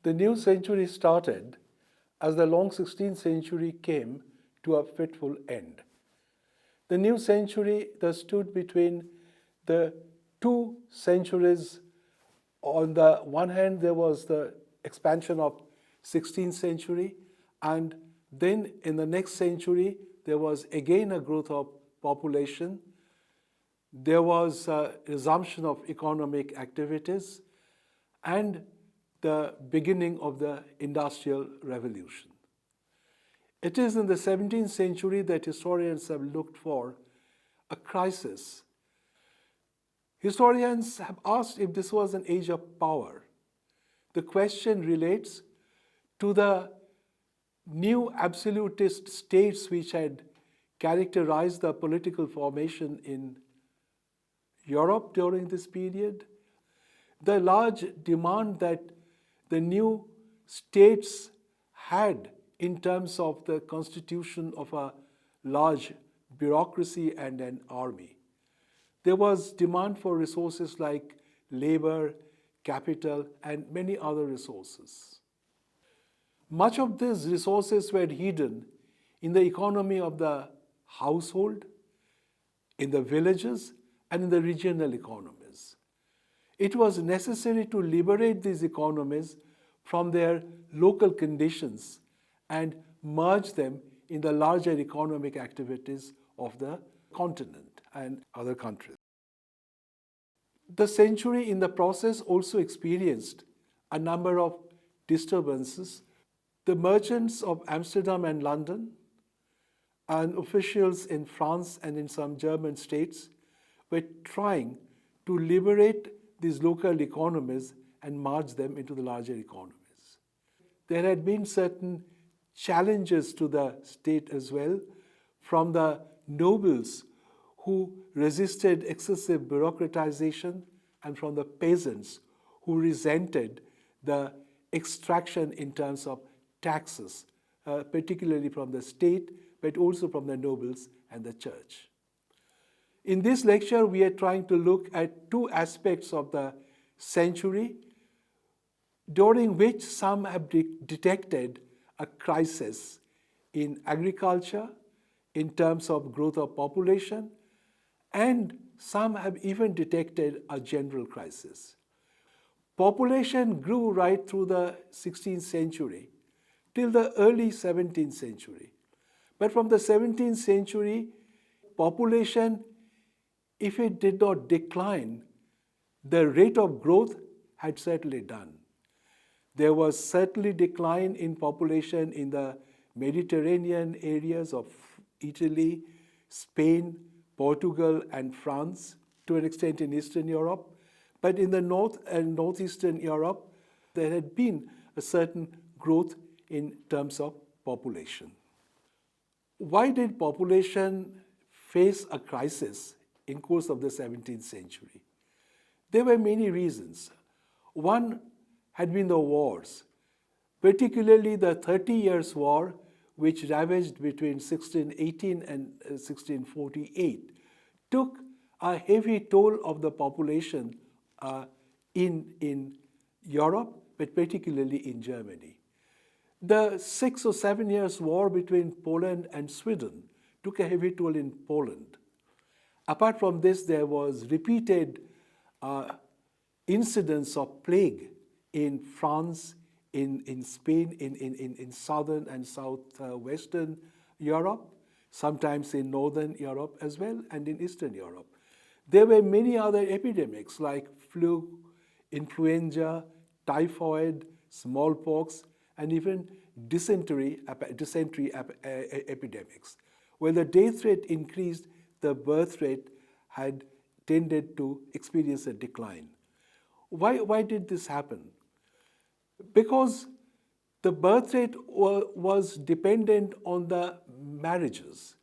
The new century started as the long 16th century came to a fitful end. The new century thus stood between the two centuries. On the one hand, there was the expansion of 16th century, and then in the next century, there was again a growth of population. There was a resumption of economic activities and the beginning of the Industrial Revolution. It is in the 17th century that historians have looked for a crisis. Historians have asked if this was an age of power. The question relates to the new absolutist states which had characterized the political formation in Europe during this period. The large demand that the new states had in terms of the constitution of a large bureaucracy and an army. There was demand for resources like labor, capital, and many other resources. Much of these resources were hidden in the economy of the household, in the villages, and in the regional economies. It was necessary to liberate these economies from their local conditions and merge them in the larger economic activities of the continent and other countries. The century in the process also experienced a number of disturbances. The merchants of Amsterdam and London and officials in France and in some German states were trying to liberate these local economies and merge them into the larger economies. There had been certain challenges to the state as well from the nobles who resisted excessive bureaucratization and from the peasants who resented the extraction in terms of taxes, particularly from the state, but also from the nobles and the church. In this lecture, we are trying to look at two aspects of the century during which some have detected a crisis in agriculture in terms of growth of population, and some have even detected a general crisis. Population grew right through the 16th century till the early 17th century. But from the 17th century, population, if it did not decline, the rate of growth had certainly done. There was certainly decline in population in the Mediterranean areas of Italy, Spain, Portugal, and France, to an extent in Eastern Europe. But in the North and Northeastern Europe, there had been a certain growth in terms of population. Why did population face a crisis in course of the 17th century? There were many reasons. One had been the wars, particularly the 30 Years' War, which ravaged between 1618 and 1648, took a heavy toll of the population in Europe, but particularly in Germany. The 6 or 7 years war between Poland and Sweden took a heavy toll in Poland. Apart from this, there was repeated incidents of plague in France, in Spain, in southern and southwestern Europe, sometimes in northern Europe as well, and in Eastern Europe. There were many other epidemics like flu, influenza, typhoid, smallpox, and even dysentery epidemics. When the death rate increased, the birth rate had tended to experience a decline. Why did this happen? Because the birth rate was dependent on the marriages,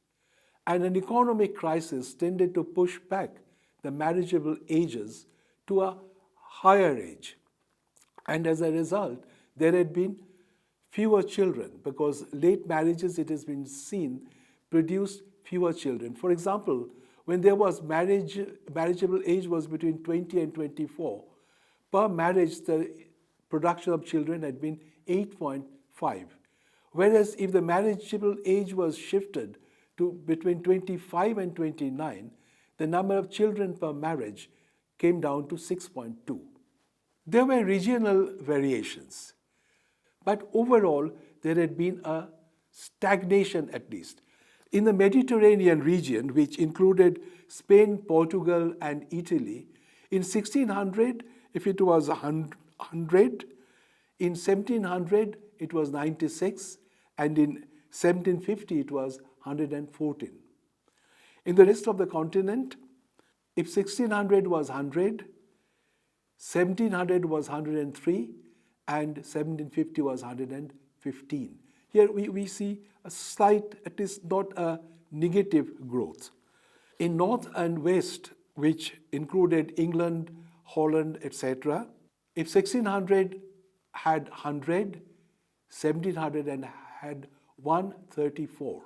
and an economic crisis tended to push back the marriageable ages to a higher age. And as a result, there had been fewer children, because late marriages, it has been seen, produced fewer children. For example, when there was marriageable age was between 20 and 24, per marriage, the production of children had been 8.5. Whereas if the marriageable age was shifted to between 25 and 29, the number of children per marriage came down to 6.2. There were regional variations, but overall there had been a stagnation at least. In the Mediterranean region, which included Spain, Portugal, and Italy, in 1600, if it was 100, in 1700 it was 96, and in 1750 it was 114. In the rest of the continent, if 1600 was 100, 1700 was 103, and 1750 was 115. Here we see a slight, at least not a negative growth. In North and West, which included England, Holland, etc., if 1600 had 100, 1700 had 134,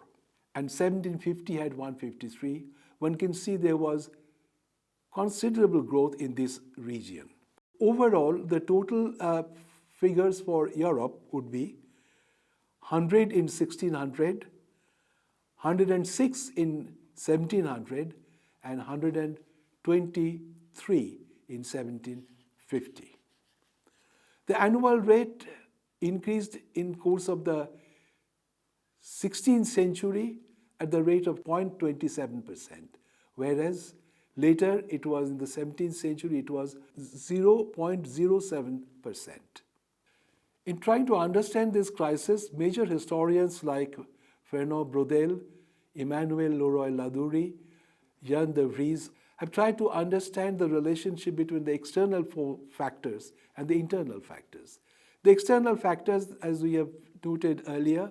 and 1750 had 153, one can see there was considerable growth in this region. Overall, the total figures for Europe would be 100 in 1600, 106 in 1700, and 123 in 1750. The annual rate increased in course of the 16th century at the rate of 0.27%, whereas later it was in the 17th century it was 0.07%. In trying to understand this crisis, major historians like Fernand Braudel, Emmanuel Leroy-Ladurie, Jan de Vries have tried to understand the relationship between the external factors and the internal factors. The external factors, as we have noted earlier,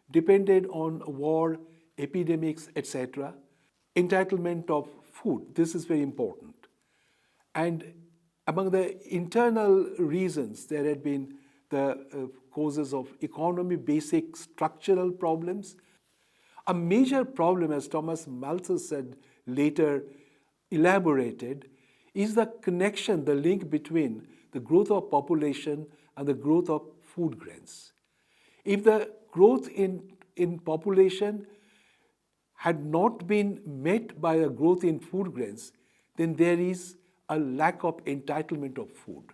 depended on war, epidemics, etc., entitlement of food. This is very important. And among the internal reasons, there had been the causes of economy, basic structural problems. A major problem, as Thomas Malthus said later, elaborated, is the connection, the link between the growth of population and the growth of food grains. If the growth in population had not been met by a growth in food grains, then there is a lack of entitlement of food.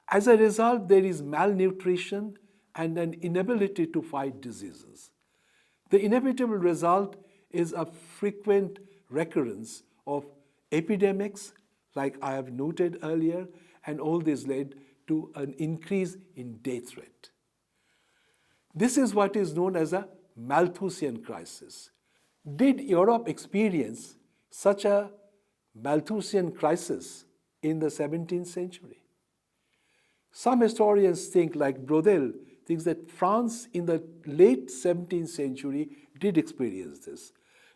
As a result, there is malnutrition and an inability to fight diseases. The inevitable result is a frequent recurrence of epidemics, like I have noted earlier, and all this led to an increase in death rate. This is what is known as a Malthusian crisis. Did Europe experience such a Malthusian crisis in the 17th century? Some historians think, like Braudel, thinks that France in the late 17th century did experience this.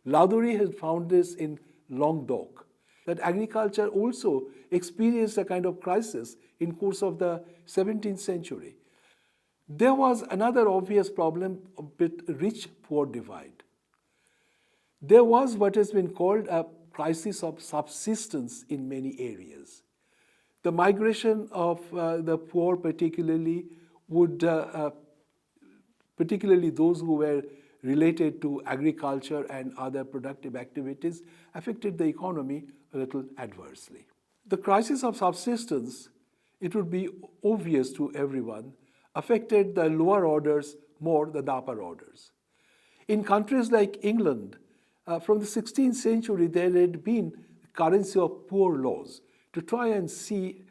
Ladurie has found this in Languedoc, that agriculture also experienced a kind of crisis in course of the 17th century. There was another obvious problem with rich-poor divide. There was what has been called a crisis of subsistence in many areas. The migration of the poor particularly particularly those who were related to agriculture and other productive activities, affected the economy a little adversely. The crisis of subsistence, it would be obvious to everyone, affected the lower orders more than the upper orders. In countries like England, from the 16th century, there had been currency of poor laws to try and see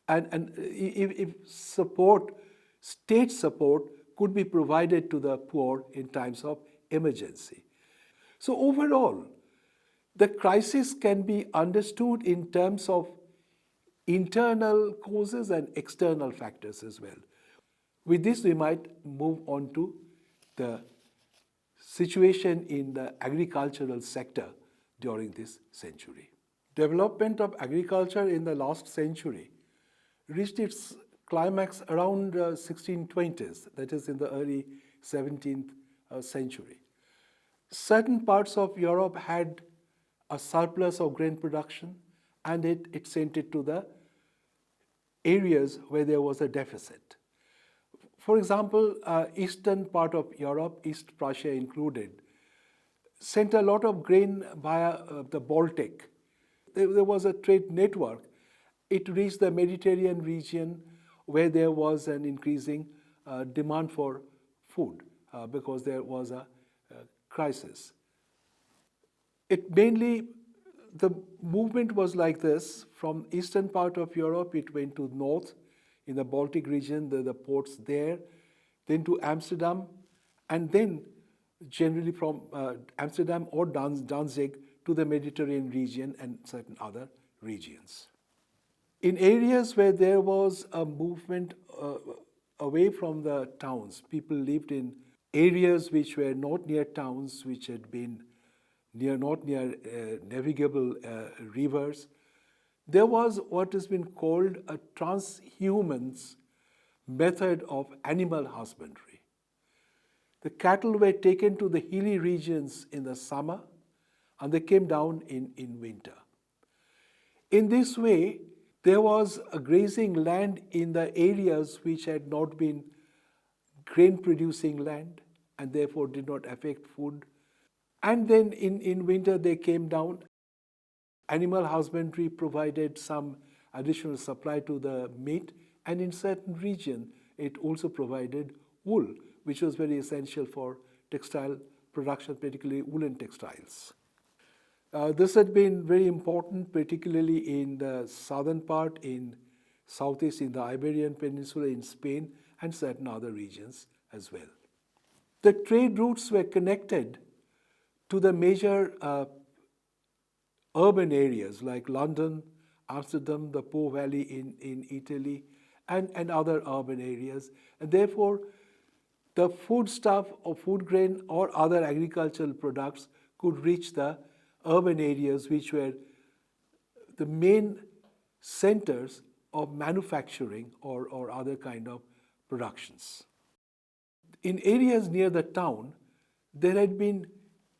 and if support, state support could be provided to the poor in times of emergency. So overall, the crisis can be understood in terms of internal causes and external factors as well. With this, we might move on to the situation in the agricultural sector during this century. Development of agriculture in the last century reached its climax around 1620s, that is in the early 17th century. Certain parts of Europe had a surplus of grain production, and it sent it to the areas where there was a deficit. For example, eastern part of Europe, East Prussia included, sent a lot of grain via the Baltic. There was a trade network. It reached the Mediterranean region where there was an increasing demand for food because there was a crisis. It mainly, the movement was like this. From eastern part of Europe, it went to north in the Baltic region, the ports there, then to Amsterdam, and then generally from Amsterdam or Danzig to the Mediterranean region and certain other regions. In areas where there was a movement away from the towns, people lived in areas which were not near towns, which had been not near navigable rivers. There was what has been called a transhuman's method of animal husbandry. The cattle were taken to the hilly regions in the summer and they came down in winter. In this way, there was a grazing land in the areas which had not been grain producing land and therefore did not affect food. And then in winter they came down. Animal husbandry provided some additional supply to the meat, and in certain region it also provided wool, which was very essential for textile production, particularly woolen textiles. This had been very important, particularly in the southern part, in southeast, in the Iberian Peninsula, in Spain, and certain other regions as well. The trade routes were connected to the major urban areas like London, Amsterdam, the Po Valley in Italy, and other urban areas. And therefore, the foodstuff or food grain or other agricultural products could reach the urban areas which were the main centers of manufacturing or other kind of productions. In areas near the town, there had been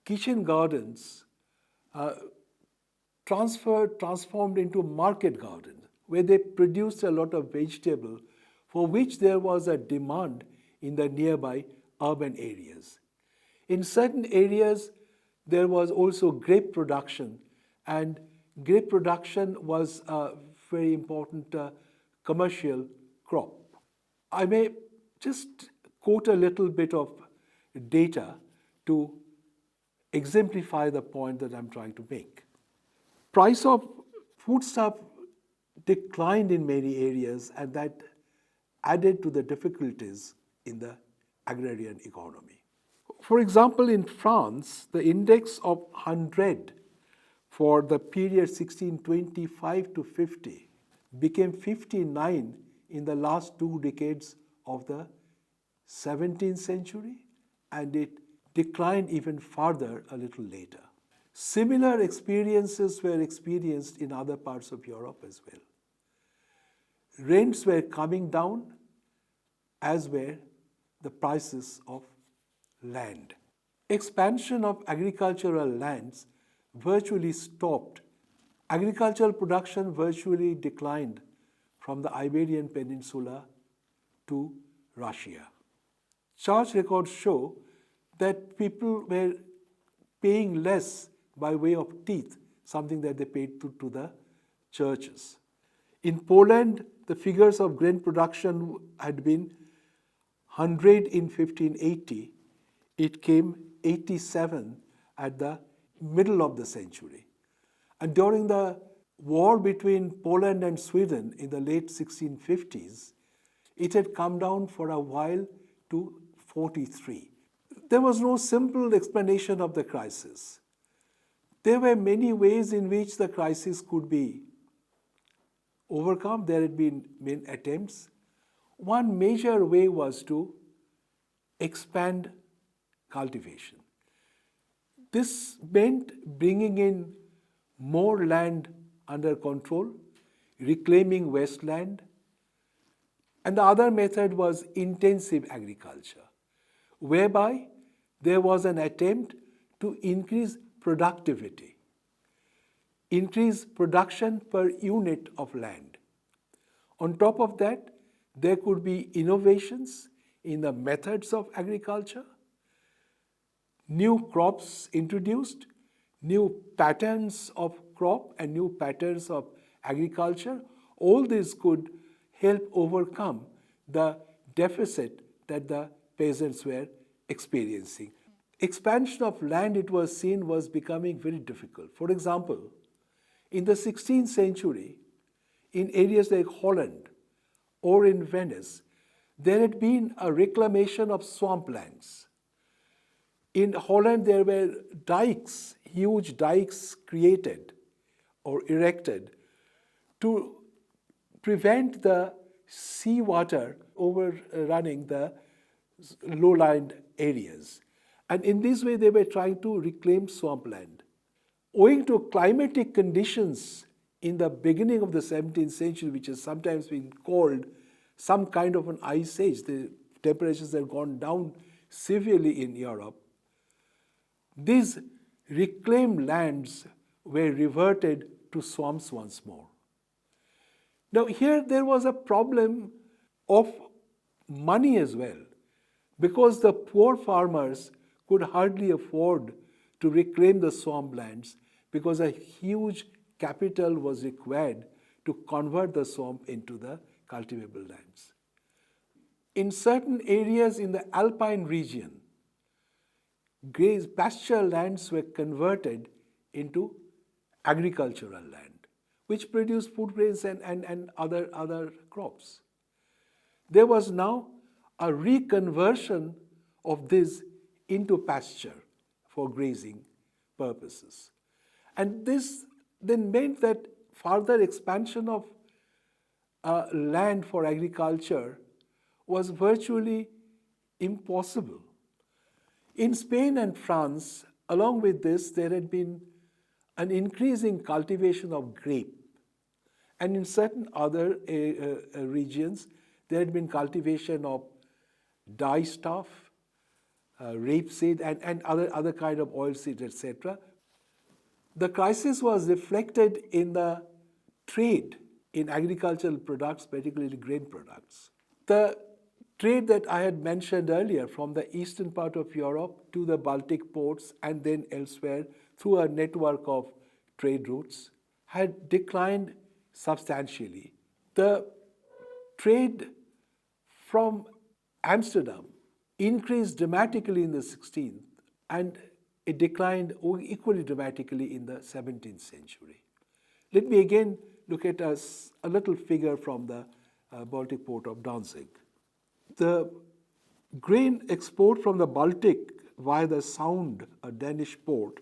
kitchen gardens transformed into market gardens, where they produced a lot of vegetable for which there was a demand in the nearby urban areas. In certain areas, there was also grape production, and grape production was a very important commercial crop. I may just quote a little bit of data to exemplify the point that I'm trying to make. Price of foodstuff declined in many areas, and that added to the difficulties in the agrarian economy. For example, in France, the index of 100 for the period 1625 to 50 became 59 in the last 2 decades of the 17th century, and it declined even further a little later. Similar experiences were experienced in other parts of Europe as well. Rents were coming down, as were the prices of land. Expansion of agricultural lands virtually stopped. Agricultural production virtually declined from the Iberian Peninsula to Russia. Church records show that people were paying less by way of tithe, something that they paid to the churches. In Poland, the figures of grain production had been 100 in 1580. It came 87 at the middle of the century. And during the war between Poland and Sweden in the late 1650s, it had come down for a while to 43. There was no simple explanation of the crisis. There were many ways in which the crisis could be overcome. There had been many attempts. One major way was to expand cultivation. This meant bringing in more land under control, reclaiming wasteland, and the other method was intensive agriculture, whereby there was an attempt to increase productivity, increase production per unit of land. On top of that, there could be innovations in the methods of agriculture, new crops introduced, new patterns of crop and new patterns of agriculture. All this could help overcome the deficit that the peasants were experiencing. Expansion of land, it was seen, was becoming very difficult. For example, in the 16th century, in areas like Holland or in Venice, there had been a reclamation of swamplands. In Holland, there were dikes, huge dikes created or erected to prevent the seawater overrunning the lowland areas. And in this way, they were trying to reclaim swampland. Owing to climatic conditions in the beginning of the 17th century, which has sometimes been called some kind of an ice age, the temperatures had gone down severely in Europe, these reclaimed lands were reverted to swamps once more. Now here there was a problem of money as well, because the poor farmers could hardly afford to reclaim the swamplands because a huge capital was required to convert the swamp into the cultivable lands. In certain areas in the alpine region, pasture lands were converted into agricultural land, which produced food grains and other crops. There was now a reconversion of this into pasture for grazing purposes. And this then meant that further expansion of land for agriculture was virtually impossible. In Spain and France, along with this, there had been an increasing cultivation of grape. And in certain other regions, there had been cultivation of dyestuff, rapeseed, and other kind of oilseed, etc. The crisis was reflected in the trade in agricultural products, particularly grain products. The trade that I had mentioned earlier from the eastern part of Europe to the Baltic ports and then elsewhere through a network of trade routes had declined substantially. The trade from Amsterdam increased dramatically in the 16th and it declined equally dramatically in the 17th century. Let me again look at a little figure from the Baltic port of Danzig. The grain export from the Baltic via the Sound, a Danish port,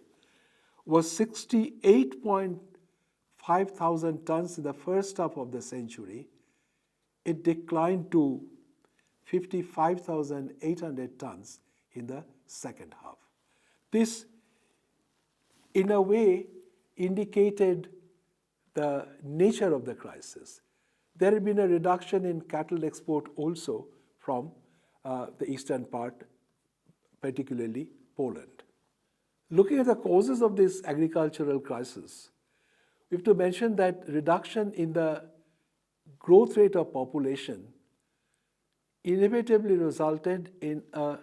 was 68.5 thousand tons in the first half of the century. It declined to 55,800 tons in the second half. This, in a way, indicated the nature of the crisis. There had been a reduction in cattle export also from the eastern part, particularly Poland. Looking at the causes of this agricultural crisis, we have to mention that reduction in the growth rate of population inevitably resulted in a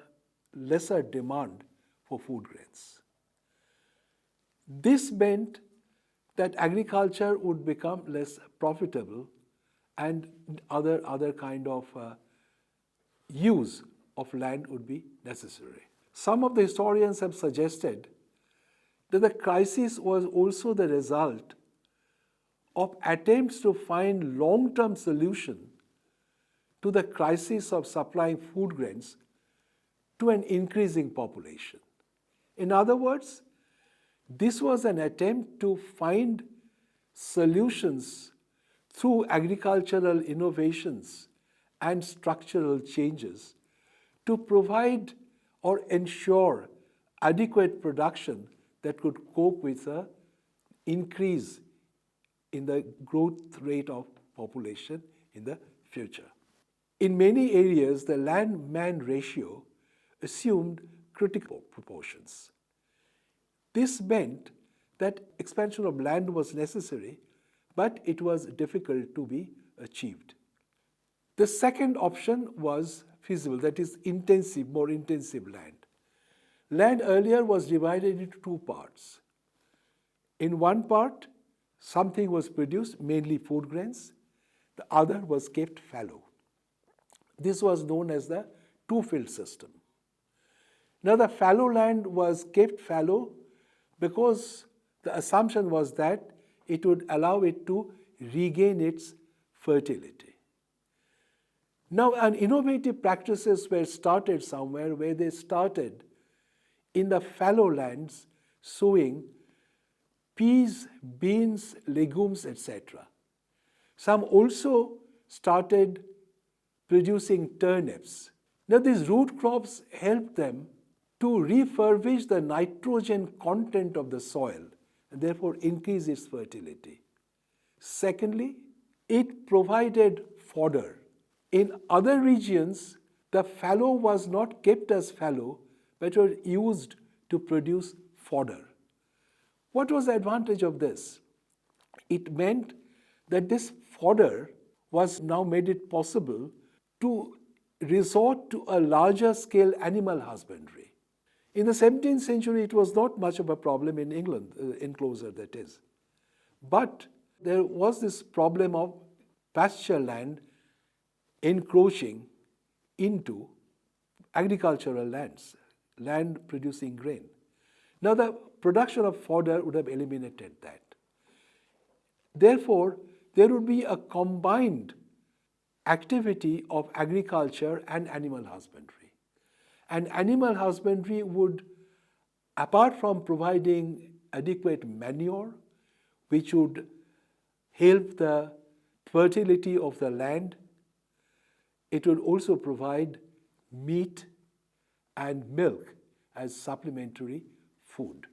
lesser demand for food grains. This meant that agriculture would become less profitable and other kind of use of land would be necessary. Some of the historians have suggested that the crisis was also the result of attempts to find long-term solution to the crisis of supplying food grains to an increasing population. In other words, this was an attempt to find solutions through agricultural innovations and structural changes to provide or ensure adequate production that could cope with an increase in the growth rate of population in the future. In many areas, the land-man ratio assumed critical proportions. This meant that expansion of land was necessary, but it was difficult to be achieved. The second option was feasible, that is intensive, more intensive land. Land earlier was divided into two parts. In one part, something was produced, mainly food grains. The other was kept fallow. This was known as the two-field system. Now, the fallow land was kept fallow because the assumption was that it would allow it to regain its fertility. Now, innovative practices were started somewhere where they started in the fallow lands sowing peas, beans, legumes, etc. Some also started producing turnips. Now, these root crops helped them to refurbish the nitrogen content of the soil and therefore increase its fertility. Secondly, it provided fodder. In other regions, the fallow was not kept as fallow, but was used to produce fodder. What was the advantage of this? It meant that this fodder was now made it possible to resort to a larger scale animal husbandry. In the 17th century, it was not much of a problem in England, enclosure that is. But there was this problem of pasture land encroaching into agricultural lands, land producing grain. Now, the production of fodder would have eliminated that. Therefore, there would be a combined activity of agriculture and animal husbandry. And animal husbandry would, apart from providing adequate manure, which would help the fertility of the land, it would also provide meat and milk as supplementary food.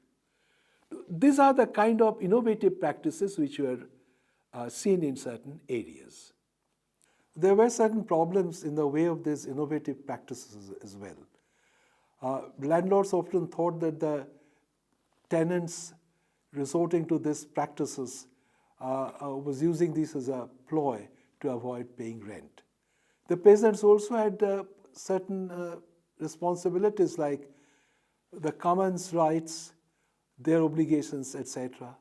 These are the kind of innovative practices which were seen in certain areas. There were certain problems in the way of these innovative practices as well. Landlords often thought that the tenants resorting to these practices was using this as a ploy to avoid paying rent. The peasants also had certain responsibilities like the commons' rights, their obligations, etc.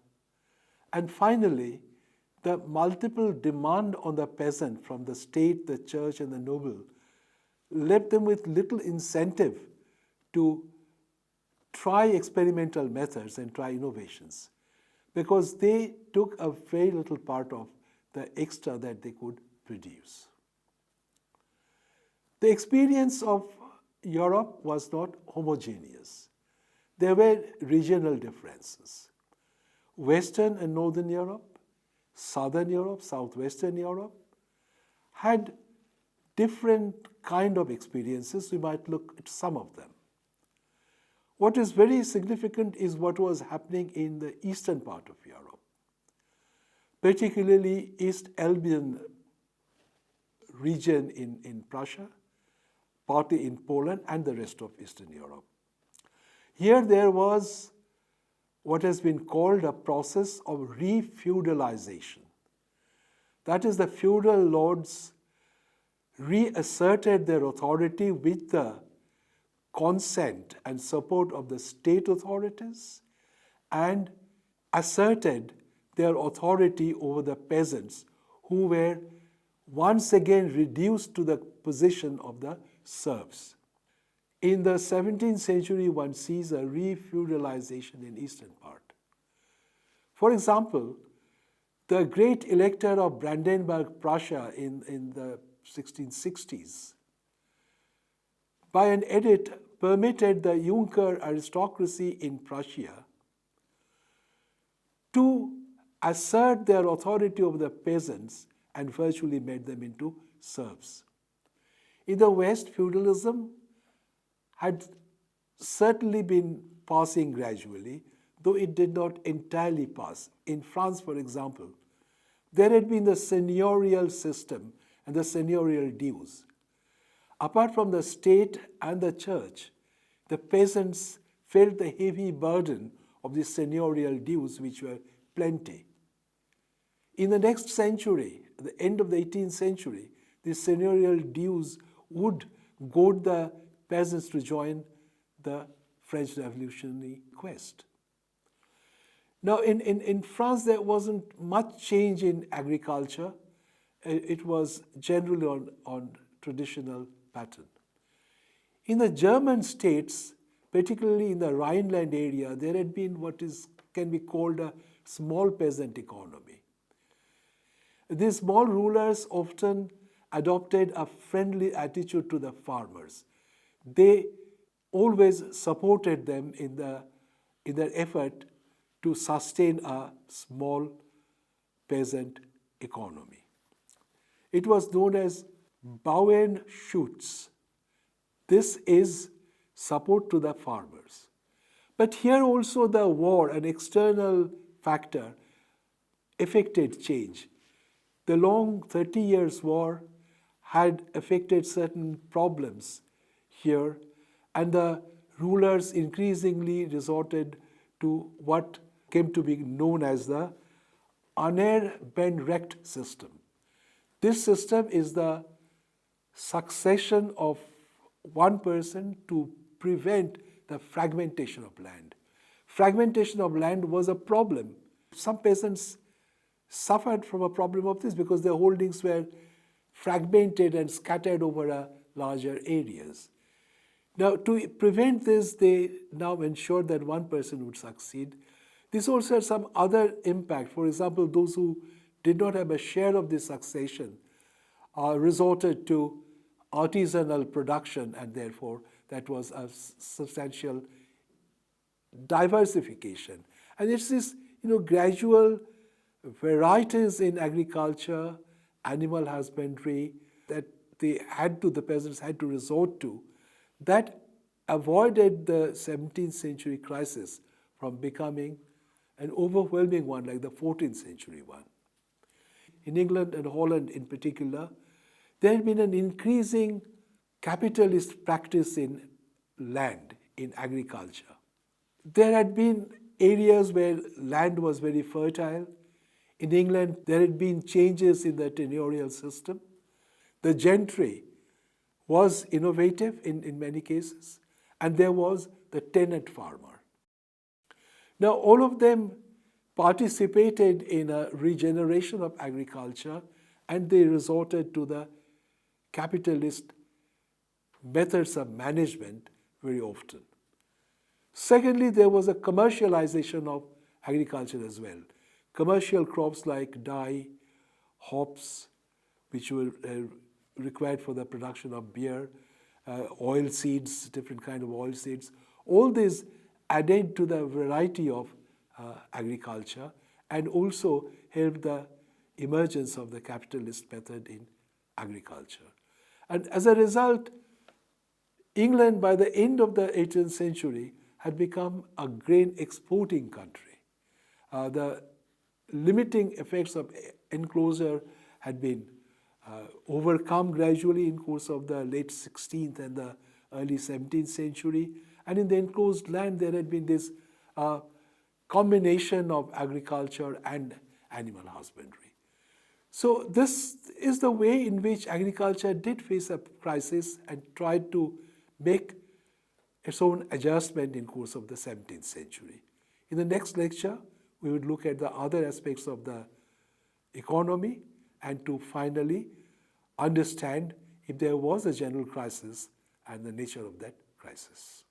And finally, the multiple demand on the peasant from the state, the church, and the noble left them with little incentive to try experimental methods and try innovations, because they took a very little part of the extra that they could produce. The experience of Europe was not homogeneous. There were regional differences. Western and Northern Europe, Southern Europe, Southwestern Europe had different kind of experiences. We might look at some of them. What is very significant is what was happening in the eastern part of Europe, particularly East Albian region in Prussia, partly in Poland, and the rest of Eastern Europe. Here there was what has been called a process of re-feudalization. That is, the feudal lords reasserted their authority with the consent and support of the state authorities and asserted their authority over the peasants who were once again reduced to the position of the serfs. In the 17th century, one sees a re-feudalization in eastern part. For example, the great elector of Brandenburg, Prussia in the 1660s, by an edict permitted the Junker aristocracy in Prussia to assert their authority over the peasants and virtually made them into serfs. In the West, feudalism had certainly been passing gradually, though it did not entirely pass. In France, for example, there had been the seigneurial system and the seigneurial dues. Apart from the state and the church, the peasants felt the heavy burden of the seigneurial dues, which were plenty. In the next century, at the end of the 18th century, the seigneurial dues would goad the peasants to join the French revolutionary quest. Now, in France, there wasn't much change in agriculture. It was generally on traditional pattern. In the German states, particularly in the Rhineland area, there had been can be called a small peasant economy. These small rulers often adopted a friendly attitude to the farmers. They always supported them in their effort to sustain a small peasant economy. It was known as Bauernschutz. This is support to the farmers. But here also the war, an external factor, affected change. The long 30 years war had affected certain problems here, and the rulers increasingly resorted to what came to be known as the Anerbenrecht system. This system is the succession of one person to prevent the fragmentation of land. Fragmentation of land was a problem. Some peasants suffered from a problem of this because their holdings were fragmented and scattered over larger areas. Now, to prevent this, they now ensured that one person would succeed. This also had some other impact. For example, those who did not have a share of this succession resorted to artisanal production, and therefore that was a substantial diversification. And it's this gradual varieties in agriculture, animal husbandry that the peasants had to resort to, that avoided the 17th century crisis from becoming an overwhelming one like the 14th century one. In England and Holland in particular, there had been an increasing capitalist practice in land, in agriculture. There had been areas where land was very fertile. In England, there had been changes in the tenurial system. The gentry was innovative in many cases, and there was the tenant farmer. Now, all of them participated in a regeneration of agriculture, and they resorted to the capitalist methods of management very often. Secondly, there was a commercialization of agriculture as well. Commercial crops like dye, hops, which were required for the production of beer, oil seeds, different kind of oil seeds, all these added to the variety of agriculture and also helped the emergence of the capitalist method in agriculture. And as a result, England, by the end of the 18th century, had become a grain exporting country. The limiting effects of enclosure had been overcome gradually in course of the late 16th and the early 17th century. And in the enclosed land, there had been this combination of agriculture and animal husbandry. So this is the way in which agriculture did face a crisis and tried to make its own adjustment in course of the 17th century. In the next lecture, we would look at the other aspects of the economy and to finally understand if there was a general crisis and the nature of that crisis.